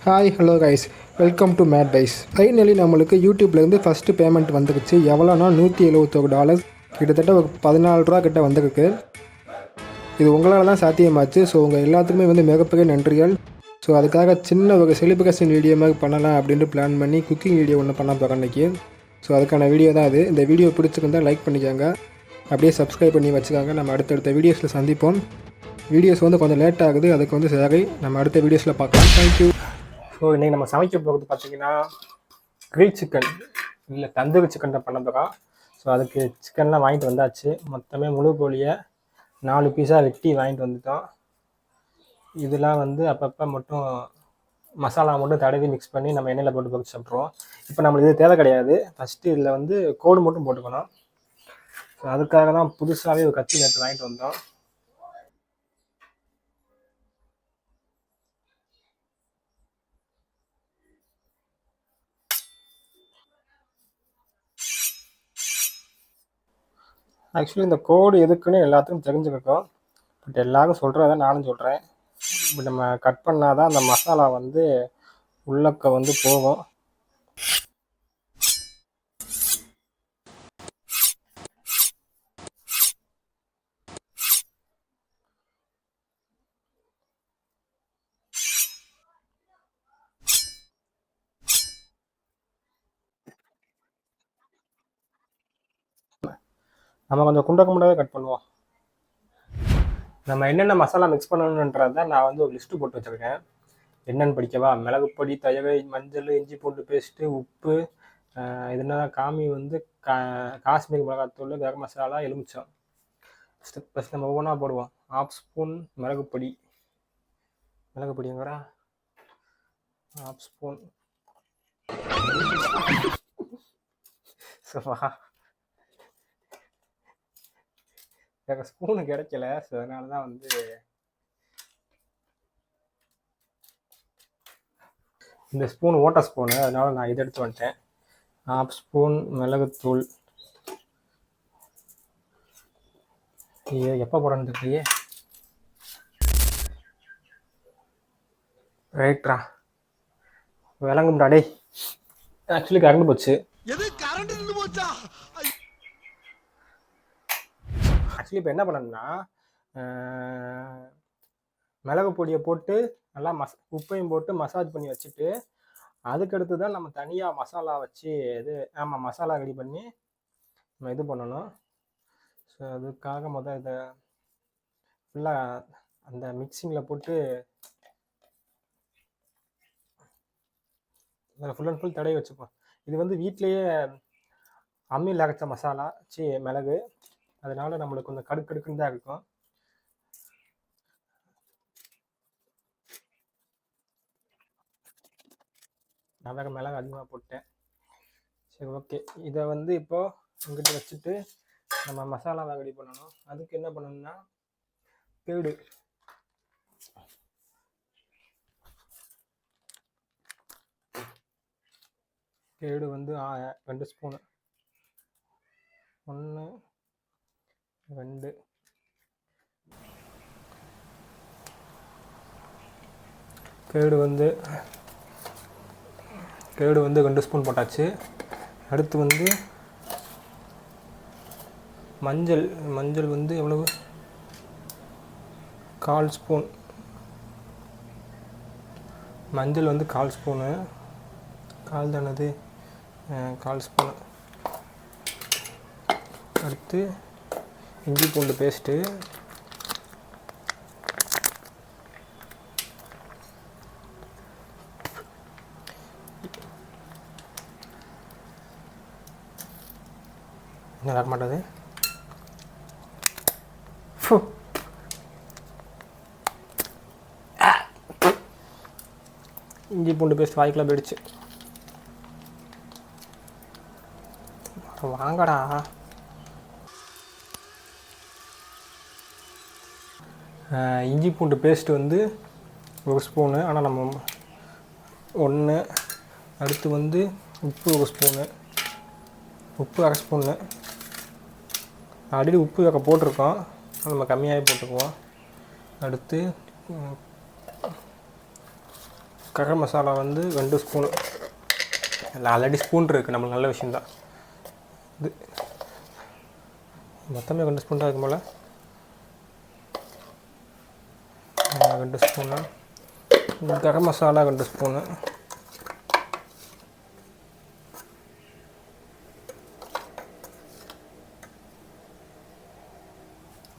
Hi hello guys, welcome to Mad Dice. Finally நம்மளுக்கு யூடியூப்லேருந்து first payment வந்துருச்சு. எவ்வளோனா $171, கிட்டத்தட்ட ஒரு 14 ரூபா கிட்ட வந்துருக்கு. இது உங்களால் தான் சாத்தியமாச்சு. ஸோ உங்கள் எல்லாத்துக்குமே மிகப்பெரிய நன்றிகள். ஸோ அதுக்காக சின்ன ஒரு செலிப்ரேஷன் வீடியோ மாதிரி பண்ணலாம் அப்படின்ட்டு பிளான் பண்ணி குக்கிங் வீடியோ ஒன்று பண்ண போகிறேன் இன்றைக்கி. ஸோ அதுக்கான வீடியோ தான் இது. இந்த வீடியோ பிடிச்சிருந்தால் லைக் பண்ணிக்கோங்க, அப்படியே சப்ஸ்கிரைப் பண்ணி வச்சுக்கோங்க. நம்ம அடுத்தடுத்த வீடியோஸில் சந்திப்போம். வீடியோஸ் கொஞ்சம் லேட் ஆகுது, அதுக்கு சரி, நம்ம அடுத்த வீடியோஸில் பார்க்கலாம். தேங்க்யூ. ஸோ இன்றைக்கி நம்ம சமைக்க போகிறது பார்த்திங்கன்னா கிரில் சிக்கன் இல்லை தந்தூரி சிக்கன் தான் பண்ண போகிறோம். ஸோ அதுக்கு சிக்கன்லாம் வாங்கிட்டு வந்தாச்சு. மொத்தமே முழு கோழியை 4 பீஸாக வெட்டி வாங்கிட்டு வந்துட்டோம். இதெல்லாம் அப்பப்போ மட்டும் மசாலா மட்டும் தடவி மிக்ஸ் பண்ணி நம்ம எண்ணெயில் போட்டு பொறிச்சு சாப்பிட்ருவோம். இப்போ நம்மளுக்கு இது தேவை கிடையாது. ஃபஸ்ட்டு இதில் கோடு மட்டும் போட்டுக்கணும். ஸோ அதுக்காக தான் புதுசாகவே ஒரு கத்தி நேற்று வாங்கிட்டு வந்தோம். ஆக்சுவலி இந்த கோடு எதுக்குன்னு எல்லாத்துக்கும் தெரிஞ்சுக்கிட்டோம். பட் எல்லாரும் சொல்கிறத நானும் சொல்கிறேன். இப்படி நம்ம கட் பண்ணால் தான் அந்த மசாலா உள்ளக்க போகும். நம்ம கொஞ்சம் குண்டக்கமுண்டாவே கட் பண்ணுவோம். நம்ம என்னென்ன மசாலா மிக்ஸ் பண்ணணுன்றதை நான் ஒரு லிஸ்ட்டு போட்டு வச்சுருக்கேன். என்னென்னு படிக்கவா? மிளகுப்பொடி, தயவை, மஞ்சள், இஞ்சி பூண்டு பேஸ்ட்டு, உப்பு, இதுனா காமி காஷ்மீர் மிளகாத்தூள், கரம் மசாலா, எலுமிச்சம். ஃபஸ்ட் நம்ம ஒவ்வொன்றா போடுவோம். 1/2 ஸ்பூன் மிளகுப்பொடி. மிளகுப்பொடிங்கிறா 1/2 ஸ்பூன். எனக்கு ஸ்பூனு கிடைக்கல. ஸோ அதனால தான் இந்த ஸ்பூன் ஓட்ட ஸ்பூனு, அதனால நான் இதை எடுத்து வந்துட்டேன். 1/2 ஸ்பூன் மிளகுத்தூள். எப்போ போடணும் தெரியலையே. ரைட்ரா, விளங்கும்டா டே. ஆக்சுவலி கரண்ட் போச்சு. ஆக்சுவலி இப்போ என்ன பண்ணணும்னா, மிளகு பொடியை போட்டு நல்லா உப்பையும் போட்டு மசாஜ் பண்ணி வச்சுட்டு, அதுக்கடுத்து தான் நம்ம தனியாக மசாலா வச்சு மசாலா ரெடி பண்ணி நம்ம இது பண்ணணும். ஸோ அதுக்காக இதை ஃபுல்லாக அந்த மிக்சிங்கில் போட்டு ஃபுல் அண்ட் ஃபுல் தடவி வச்சுப்போம். இது வீட்லேயே அம்மியில் அரைச்ச மசாலா மிளகு, அதனால நம்மளுக்கு கொஞ்சம் கடுக்கடுக்குன்னு தான் இருக்கும். நான் வேறு மிளகு அதிகமாக போட்டேன். சரி, ஓகே. இதை இப்போ இங்கிட்ட வச்சுட்டு நம்ம மசாலாவை ரெடி பண்ணணும். அதுக்கு என்ன பண்ணணும்னா, கேடு கேடு 2 ஸ்பூனு. 1 2 கேடு 2 ஸ்பூன் போட்டாச்சு. அடுத்து மஞ்சள் எவ்வளவு? 1/4 ஸ்பூன். மஞ்சள் 1/4 ஸ்பூனு. 1/4 தானது? 1/4 ஸ்பூனு. அடுத்து இஞ்சி பூண்டு பேஸ்ட்டு. என்ன வர மாட்டேது? இஞ்சி பூண்டு பேஸ்ட் வாய்க்குள்ள போயிடுச்சு. வாங்கடா. இஞ்சி பூண்டு பேஸ்ட்டு 1 ஸ்பூனு. ஆனால் நம்ம 1. அடுத்து உப்பு 1 ஸ்பூனு. உப்பு 1/2 ஸ்பூனு. ஆல்ரெடி உப்பு வேக போட்டிருக்கோம், நம்ம கம்மியாகவே போட்டுக்குவோம். அடுத்து கரம் மசாலா வந்து 2 ஸ்பூன். இல்லை ஆல்ரெடி ஸ்பூன் இருக்குது, நம்மளுக்கு நல்ல விஷயந்தான். இது மொத்தமே 2 ஸ்பூன் தான் இருக்கும் போல். 2 ஸ்பூனு கரம் மசாலா, 2 ஸ்பூனு.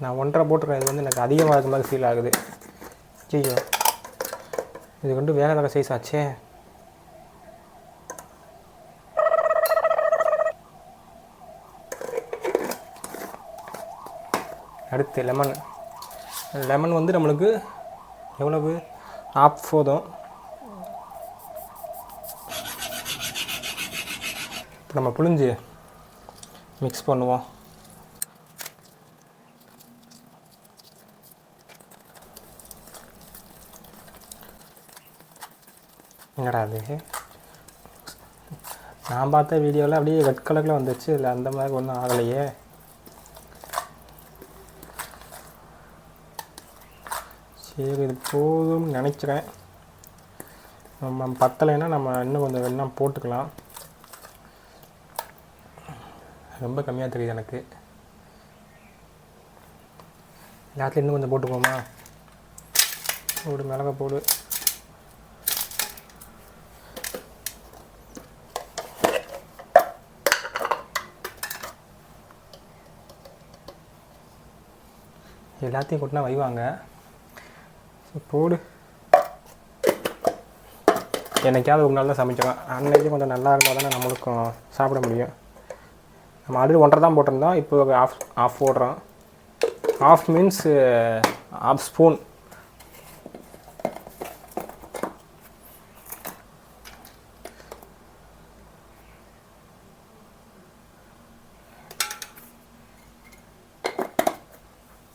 நான் 1.5 போட்டுருக்கேன். இது வந்து எனக்கு அதிகமாக இருக்க மாதிரி ஃபீல் ஆகுது. ஐயோ, இது கொண்டு வேக வேக சைஸ் ஆச்சே. அடுத்து லெமன் வந்து நம்மளுக்கு எவ்வளவு? ½ போதும். இப்போ நம்ம புளிஞ்சு மிக்ஸ் பண்ணுவோம். என்னடா அது, நான் பார்த்த வீடியோவில் அப்படியே ரெட் கலரில் வந்துச்சு, இல்லை அந்த மாதிரி ஒன்றும் ஆகலையே. சரி, இது போதும்னு நினைக்கிறேன். நம்ம பத்தலைன்னா நம்ம இன்னும் கொஞ்சம் வேணா போட்டுக்கலாம். ரொம்ப கம்மியாக தெரியுது எனக்கு. எல்லாத்துலையும் இன்னும் கொஞ்சம் போட்டுக்கோமா. போடு, மிளகா போடு. எல்லாத்தையும் கொட்டினா வைவாங்க. போடு. என்னைக்காவது ஒரு நாள் தான் சமைக்கிறோம். அன்னைக்கு கொஞ்சம் நல்லா இருந்தால் தானே நம்மளுக்கும் சாப்பிட முடியும். நம்ம ஆல்ரெடி 1.5 தான் போட்டிருந்தோம், இப்போ ஆஃப் போடுறோம். Half means ½ spoon.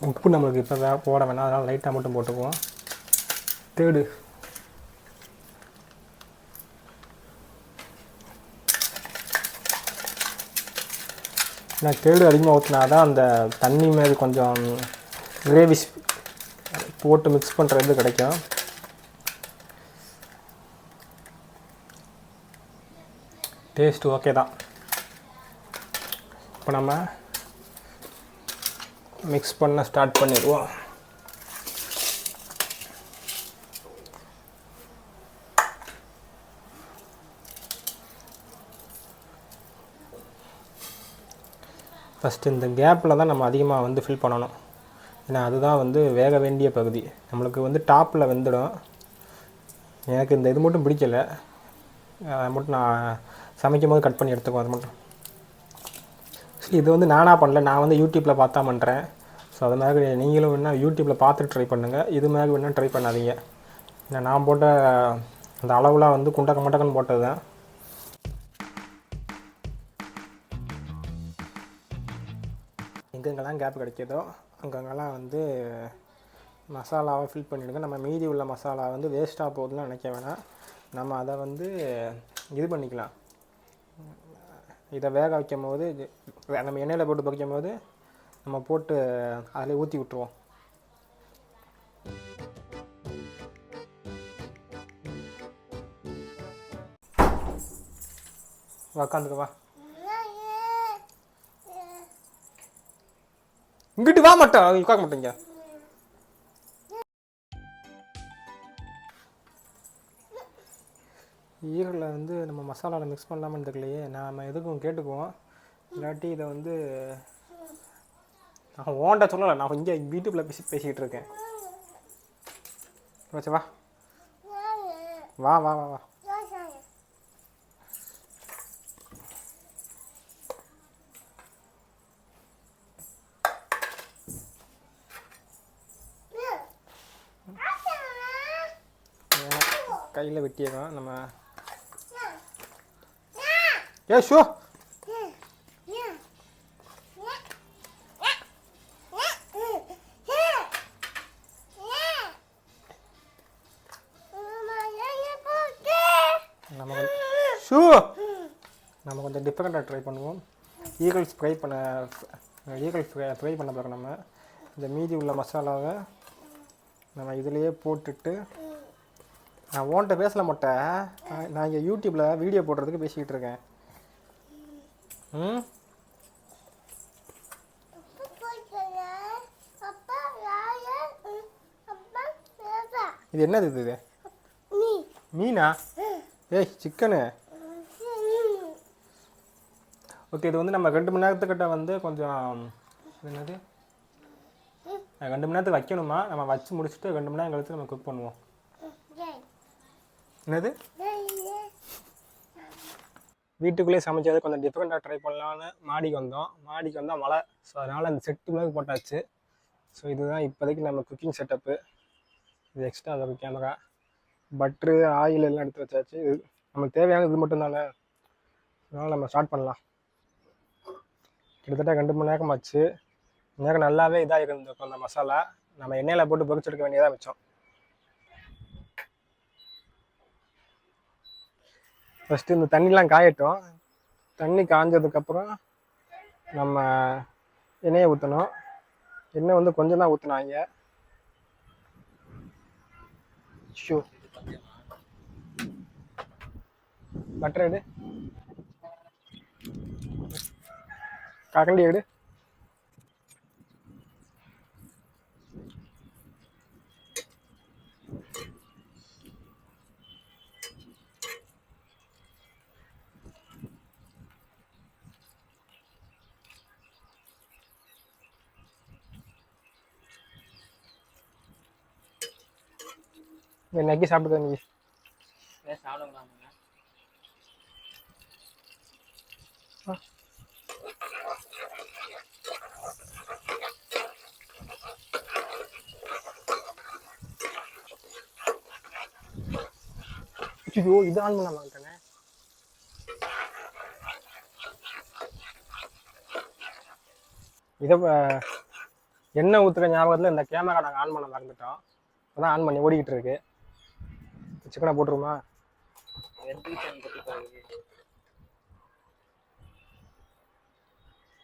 உப்பு நம்மளுக்கு இப்போ போட வேணாம், அதனால் லைட்டாக மட்டும் போட்டுக்குவோம். தேடு. நான் தேடு அதிகமாக ஊற்றினா தான் அந்த தண்ணி மாதிரி கொஞ்சம் கிரேவி போட்டு மிக்ஸ் பண்ணுறது கிடைக்கும். டேஸ்ட்டு ஓகே தான். இப்போ நம்ம மிக்ஸ் பண்ண ஸ்டார்ட் பண்ணிடுவோம். ஃபஸ்ட்டு இந்த கேப்பில் தான் நம்ம அதிகமாக வந்து ஃபில் பண்ணணும். ஏன்னா அதுதான் வந்து வேக வேண்டிய பகுதி. நம்மளுக்கு வந்து டாப்பில் வெந்துடும். எனக்கு இந்த இது மட்டும் பிடிக்கலை, அதை மட்டும் நான் சமைக்கும் போது கட் பண்ணி எடுத்துக்குவோம். அது மட்டும் இது வந்து நானாக பண்ணல, நான் வந்து யூடியூப்பில் பார்த்தா பண்ணுறேன். ஸோ அது மாதிரி நீங்களும் வேணால் யூடியூப்பில் பார்த்துட்டு ட்ரை பண்ணுங்கள். இது மாதிரி வேணால் ட்ரை பண்ணாதீங்க. ஏன்னா நான் போட்ட அந்த அளவுலாம் வந்து குண்டக்க மட்டக்கன்னு போட்டது தான். எங்கெங்கெல்லாம் கேப் கிடைக்கிதோ அங்கங்கெல்லாம் வந்து மசாலாவை ஃபில் பண்ணிவிடுங்க. நம்ம மீதி உள்ள மசாலா வந்து வேஸ்ட்டாக போகுதுன்னு நினைக்க வேணாம். நம்ம அதை வந்து இது பண்ணிக்கலாம். இதை வேக வைக்கும் போது நம்ம எண்ணெயில் போட்டு பொரிக்கும் போது நம்ம போட்டு அதில் ஊற்றி விட்டுருவோம். உக்காந்துக்கு வா, இங்கிட்டு வா. மாட்டோம் உட்காக்க மாட்டேங்க. ஈரலில் வந்து நம்ம மசாலாவில் மிக்ஸ் பண்ணலாமான்னு தெரியலையே. நாம் எதுக்கும் கேட்டுக்குவோம். இல்லாட்டி இதை வந்து நான் ஓண்ட சொல்லலை, நான் இங்கே யூடியூப்பில் பேசிக்கிட்டு இருக்கேன். வச்சு வா வா வா வா வா. கையில் வெட்டியதான் நம்ம. ஷோ நம்ம கொஞ்சம் டிஃப்ரெண்ட்டாக ட்ரை பண்ணுவோம். ஈகல் ஃப்ரை பண்ண பிறகு நம்ம இந்த மீதி உள்ள மசாலாவை நம்ம இதிலையே போட்டுட்டு நான் உன்கிட்ட பேசல மாட்டேன், நான் இங்கே யூடியூப்பில் வீடியோ போடுறதுக்கு பேசிக்கிட்டு இருக்கேன். ம் இது என்னது இது? மீனா? ஏய் சிக்கனு. ஓகே, இது வந்து நம்ம 2 மணி நேரத்துக்கிட்ட வந்து கொஞ்சம் என்னது 2 மணி நேரத்துக்கு வைக்கணுமா? நம்ம வச்சு முடிச்சுட்டு 2 மணி நேரம் கழிச்சு நம்ம குக் பண்ணுவோம். என்னது? வீட்டுக்குள்ளேயே சமைச்சது கொஞ்சம் டிஃப்ரெண்ட்டாக ட்ரை பண்ணலான்னு மாடிக்கு வந்தால் மழை. ஸோ அதனால் அந்த செட்டு மாதிரி போட்டாச்சு. ஸோ இதுதான் இப்போதைக்கு நம்ம குக்கிங் செட்டப்பு. இது எக்ஸ்ட்ரா ஒரு கேமரா, பட்ரு, ஆயில் எல்லாம் எடுத்து வச்சாச்சு. இது நமக்கு தேவையான இது மட்டும்தானே, அதனால் நம்ம ஸ்டார்ட் பண்ணலாம். கிட்டத்தட்ட 2 மணி நேரம் ஆச்சு. நேரம் நல்லாவே இதாக இருந்திருக்கும் அந்த மசாலா. நம்ம எண்ணெயில் போட்டு பொரிச்செடுக்க வேண்டியதாக வச்சோம். ஃபஸ்ட்டு இந்த தண்ணிலாம் காயட்டும். தண்ணி காஞ்சதுக்கப்புறம் நம்ம எண்ணெயை ஊற்றணும். எண்ணெய் வந்து கொஞ்சம் தான் ஊற்றினாங்க. ஷூ பட்டர் எடு, கரண்டி எடு. நக்கி சாப்பிட்டு நீ சாப்பிடலாம். ஐயோ, இது ஆன் பண்ண மாட்டேனே. இதை எண்ணெய் ஊற்றுற ஞாபகத்தில் இந்த கேமரா நாங்கள் ஆன் பண்ண மறந்துட்டோம். அதான் ஆன் பண்ணி ஓடிக்கிட்டு இருக்கு. சிக்கனை போட்டுருமா?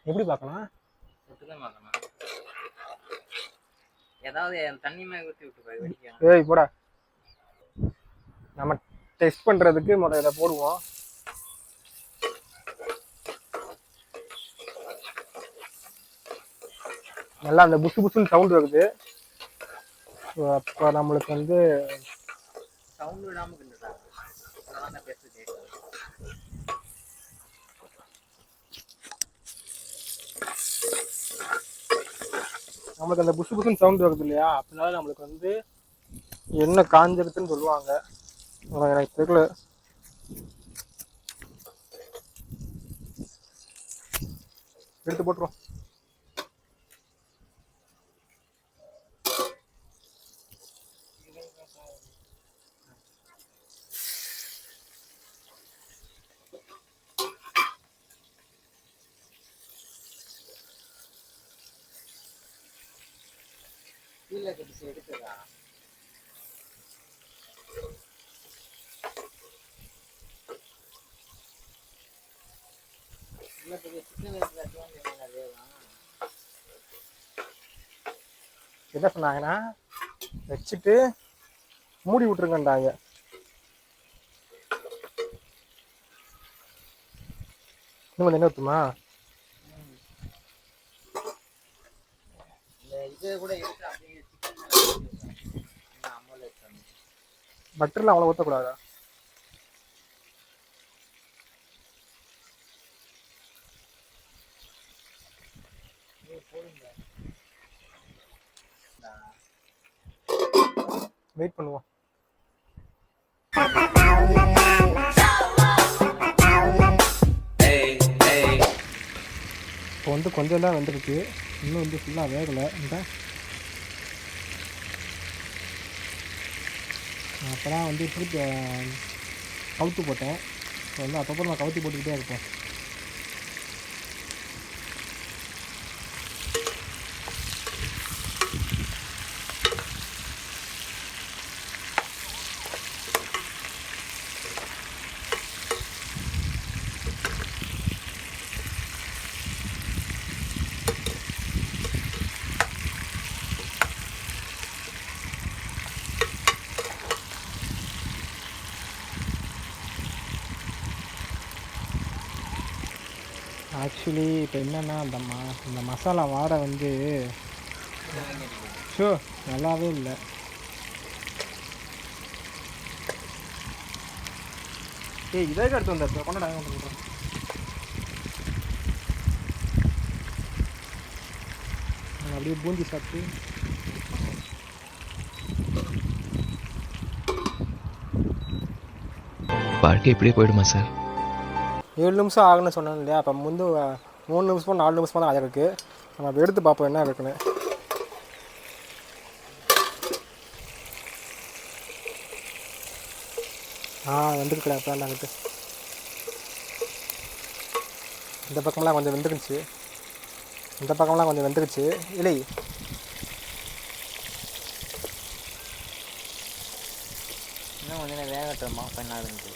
எப்படி பார்க்கணும்? ஏதாவது தண்ணி மாதிரி ஊற்றி விட்டு. ஏய் போடா, நம்ம டெஸ்ட் பண்ணுறதுக்கு முதல்ல இதை போடுவோம். நல்லா அந்த புசு புசுன்னு சவுண்ட் வருது. ஸோ அப்போ நம்மளுக்கு வந்து சவுண்ட் விடாமல் கிண்டுட்டாங்க. நம்மளுக்கு அந்த புசு புசுன்னு சவுண்ட் வருது இல்லையா, அப்படினால நம்மளுக்கு வந்து எண்ணெய் காஞ்சிருக்குன்னு சொல்லுவாங்க. எனக்கு தெரியல. எடுத்து போட்டுருவோம். கீழே கடிச்சு எடுத்துதா? என்ன சொன்னாங்கன்னா வச்சுட்டு மூடி விட்டுருங்கண்டாங்க. இன்னும் கொஞ்சம் என்ன ஊற்றுமா? பட்டர்ல அவ்வளோ ஊற்றக்கூடாதா? வெயிட் பண்ணுவோம். இப்போ வந்து கொஞ்சம் தான் வந்துருக்கு, இன்னும் வந்து ஃபுல்லாக வேகலை. இந்த அப்போ தான் வந்து திருப்பி கவுத்து போட்டேன். இப்போ வந்து அப்பப்போ நான் கவுத்தி போட்டுக்கிட்டே இருப்பேன். ஆக்சுவலி இப்போ என்னென்னா இந்த மசாலா வாடை வந்து ஷோ நல்லாவே இல்லை. ஏய் இதே எடுத்து வந்த கொண்டாட பண்ணுறோம். அப்படியே பூந்தி சாப்பிட்டு வாழ்க்கை இப்படியே போயிடுமா சார்? 7 நிமிஷம் ஆகுன்னு சொன்னேன் இல்லையா? அப்போ 3 நிமிஷமோ 4 நிமிஷமோ தான் ஆகிருக்கு. நம்ம அப்போ எடுத்து பார்ப்போம் என்ன இருக்குன்னு. வெந்துருக்கல வேண்டாங்கிட்டு. இந்த பக்கம்லாம் கொஞ்சம் வெந்துருந்துச்சு, இந்த பக்கம்லாம் கொஞ்சம் வெந்துருச்சு. இல்லை இன்னும் கொஞ்சம் நேரம் வேகட்டோமா பண்ணாதுன்ட்டு.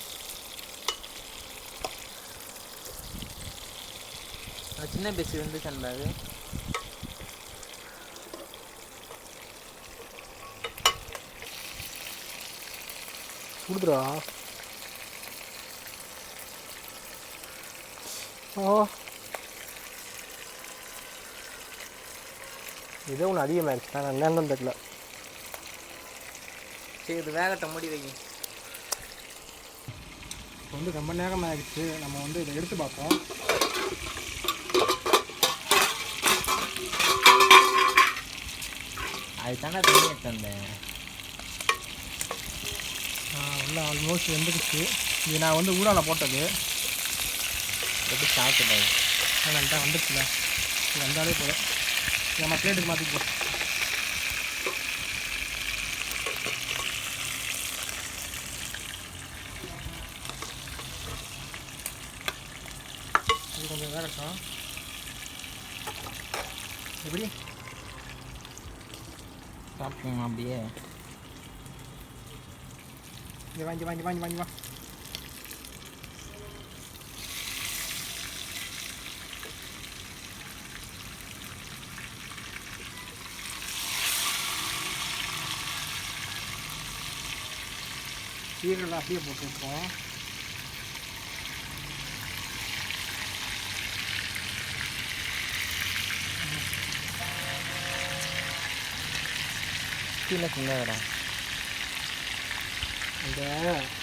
சின்ன பீஸ் வந்து சொன்னாரு. கொடுத்துருவா. இதே ஒன்று அதிகமாகிடுச்சு. நான் என்னன்னு தெரியல. சரி இது வேகட்டும், மூடி வைங்க. இப்போ வந்து ரொம்ப நேரம் ஆகிடுச்சு. நம்ம வந்து இதை எடுத்து பார்ப்போம். அதுதானே தண்ணி எடுத்து வந்தேன். எல்லாம் ஆல்மோஸ்ட் வெந்துடுச்சு. இது நான் வந்து ஊடால போட்டது. எப்படி சாப்பிட்டது அதனால்தான் வந்துடுச்சுல. இது வந்தாலே போதும். நம்ம பிளேட்டுக்கு மாற்றிப்போம். இது கொஞ்சம் வேகட்டும். எப்படி சாப்பிட்டோம் அப்படியே. இங்கே வாங்கி வாங்கி வாங்கி வாங்கி வா. கீரைலாம் அப்படியே போட்டுருக்கோம். கீழே சின்னதா இந்த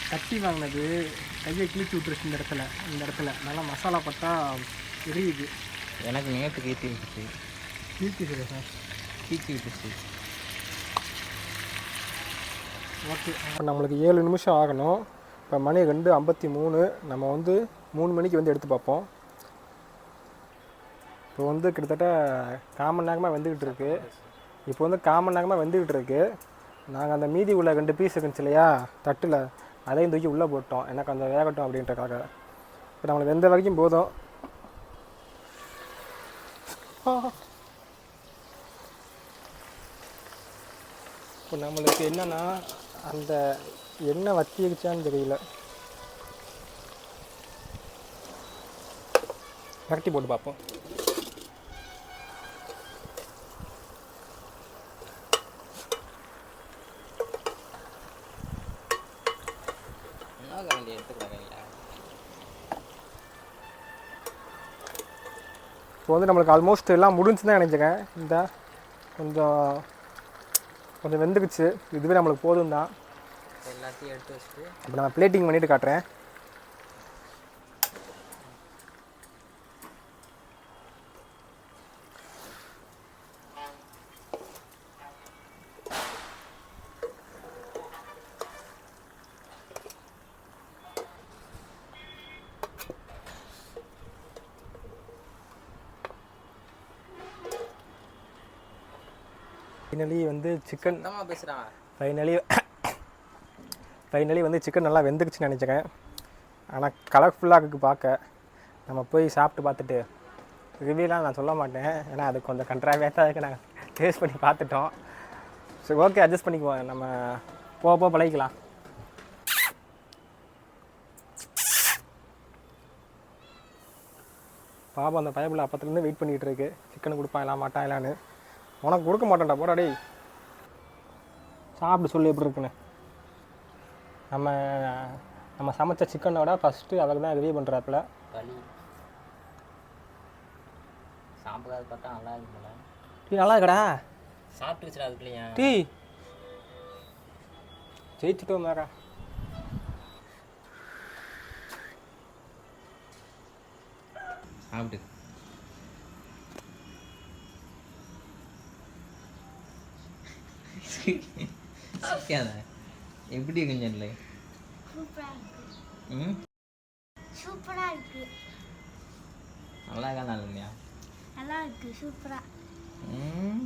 கட்டி வாங்கினது கையை கிழிச்சு விட்டுருச்சு. இந்த இடத்துல நல்லா மசாலா பட்டா எரியுது. எனக்கு நேற்று கீழ்த்தி விட்டுச்சு. கீழ்த்தி சார் கீழ்த்தி விட்டுச்சு. ஓகே, இப்போ நம்மளுக்கு 7 நிமிஷம் ஆகணும். இப்போ மணி 2:53. நம்ம வந்து 3 மணிக்கு வந்து எடுத்து பார்ப்போம். இப்போ வந்து கிட்டத்தட்ட 1/4 மணி நேரமாக வெந்துக்கிட்டு இருக்குது. இப்போ வந்து 1/4 மணி நேரமாக வெந்துக்கிட்டு இருக்குது. நாங்கள் அந்த மீதி உள்ள 2 பீஸ் இருந்துச்சு இல்லையா தட்டில், அதையும் தூக்கி உள்ளே போட்டோம். எனக்கு அந்த வேகட்டும் அப்படின்றக்காக. இப்போ நம்மளுக்கு வெந்த வரைக்கும் போதும். இப்போ நம்மளுக்கு என்னென்னா அந்த எண்ணெய் வத்திடுச்சான்னு தெரியல. கரட்டி போட்டு பார்ப்போம். இப்போ வந்து நம்மளுக்கு ஆல்மோஸ்ட் எல்லாம் முடிஞ்சுன்னு தான் நினைக்கிறேன். இந்த கொஞ்சம் வெந்துக்குச்சு. இதுவே நம்மளுக்கு போதும் தான். எல்லாத்தையும் எடுத்து வச்சுட்டு இப்போ நான் பிளேட்டிங் பண்ணிவிட்டு காட்டுறேன். ஃபைனலி வந்து சிக்கன் பேசுகிறான். ஃபைனலி வந்து சிக்கன் நல்லா வெந்துக்குச்சுன்னு நினச்சிக்கிறேன். ஆனால் கலர்ஃபுல்லாக இருக்குது பார்க்க. நம்ம போய் சாப்பிட்டு பார்த்துட்டு ரிவ்யூலாம் நான் சொல்ல மாட்டேன், ஏன்னா அது கொஞ்சம் கண்ட்ராவியாக இருக்குது. நாங்கள் டேஸ்ட் பண்ணி பார்த்துட்டோம். சரி ஓகே, அட்ஜஸ்ட் பண்ணிக்குவோம். நம்ம போக பழகிக்கலாம். பாப்பா அந்த பயபிள் அப்பத்துலேருந்து வெயிட் பண்ணிகிட்டு இருக்கு. சிக்கன் கொடுப்பான் எல்லாம் மாட்டான் இல்லான்னு. உனக்கு கொடுக்க மாட்டேன்டா, போடா டேய். சாப்பிட்டு சொல்லி எப்படி இருக்குன்னு. நம்ம சமைச்ச சிக்கனோட ஃபஸ்ட்டு அவர் தான் ரிவ்யூ பண்ணுறாப்புல. சாப்பிடாது பார்த்தா நல்லா இருக்கும்ல. டீ நல்லா இருக்கடா. சாப்பிட்டுச்சுடா அதுக்குள்ளேயா? டீ ஜெயிச்சுட்டோம் மேரா. சாப்பிட்டு சிக்காத. எப்படி இருக்குன்னு சொல்லு. ம் சூப்பராக இருக்கு. நல்லா இருக்கா நல்லா இல்லையா? நல்லா இருக்கு. சூப்பரா. ம்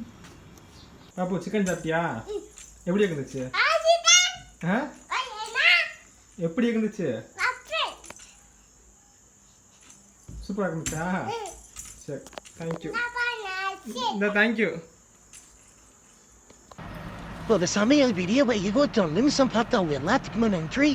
பாப்பு சிக்கன் சாப்பிட்டியா? எப்படி இருந்துச்சு? ஆ எப்படி இருந்துச்சு? சூப்பராக இருந்துச்சா? சரி தேங்க்யூ. இந்த தேங்க்யூ. இப்போ இந்த சமையல் வீடியோவை இருபத்தொன்று நிமிஷம் பார்த்தா எல்லாத்துக்குமே நன்றி.